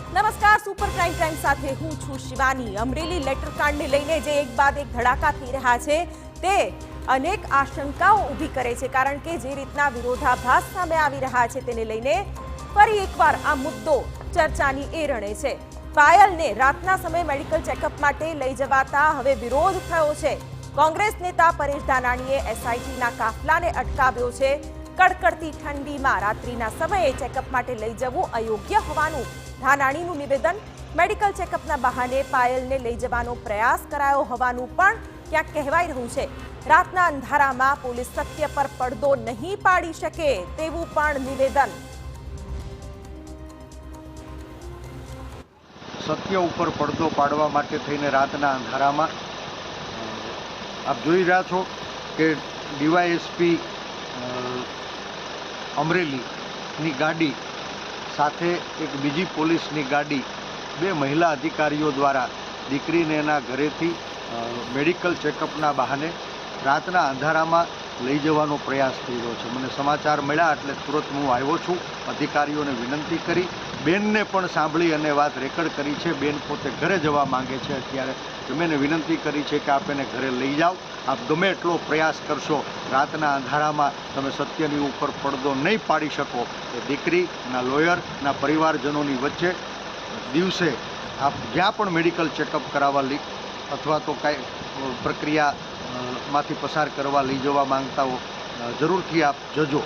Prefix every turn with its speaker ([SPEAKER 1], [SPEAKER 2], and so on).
[SPEAKER 1] નમસ્કાર, super prime સાથે હું છું શિવાની। અમરેલી લેટરકાંડને લઈને જે એક બાદ એક ધડાકા થઈ રહ્યા છે તે અનેક આશંકાઓ ઊભી કરે છે, કારણ કે જે રીતના વિરોધાભાસ સામે આવી રહ્યા છે તેને લઈને ફરી એકવાર આ મુદ્દો ચર્ચાની એ રણે છે। પાયલને રાતના સમયે મેડિકલ ચેકઅપ માટે લઈ જવાતા હવે વિરોધ થયો છે। કોંગ્રેસ નેતા પરેશ ધાનાણીએ એસઆઈટીના કાફલાને અટકાવ્યો છે। કડકડતી ઠંડીમાં રાત્રિના સમયે ચેકઅપ માટે લઈ જવું અયોગ્ય હોવાનું ધાનાણીનું નિવેદન। મેડિકલ ચેકઅપના બહાને પાયલને લઈ જવાનો પ્રયાસ કરાયો હોવાનું પણ ક્યાંક કહેવાઈ રહ્યું છે। રાતના અંધારામાં પોલીસ સત્ય પર પડદો નહીં પાડી શકે તેવું પણ નિવેદન।
[SPEAKER 2] સત્ય ઉપર પડદો પાડવા માટે થઈને રાતના અંધારામાં આપ જોઈ રહ્યા છો કે ડીવાયએસપી અમરેલીની ગાડી સાથે એક બીજી પોલીસની ગાડી, બે મહિલા અધિકારીઓ દ્વારા દીકરીને એના ઘરેથી મેડિકલ ચેકઅપના બહાને રાતના અંધારામાં લઈ જવાનો પ્રયાસ થઈ રહ્યો છે। મને સમાચાર મળ્યા એટલે તુરંત હું આવ્યો છું। અધિકારીઓને વિનંતી કરી, બેનને પણ સાંભળી અને વાત રેકર્ડ કરી છે। બેન પોતે ઘરે જવા માંગે છે અત્યારે। મેં વિનંતી કરી છે કે આપ એને ઘરે લઈ જાઓ। આપ ગમે એટલો પ્રયાસ કરશો, રાતના અંધારામાં તમે સત્યની ઉપર પડદો નહીં પાડી શકો। એ દીકરીના લોયરના પરિવારજનોની વચ્ચે દિવસે આપ જ્યાં પણ મેડિકલ ચેકઅપ કરાવવા અથવા તો કાંઈ પ્રક્રિયામાંથી પસાર કરવા લઈ જવા માંગતા હો, જરૂરથી આપ જજો।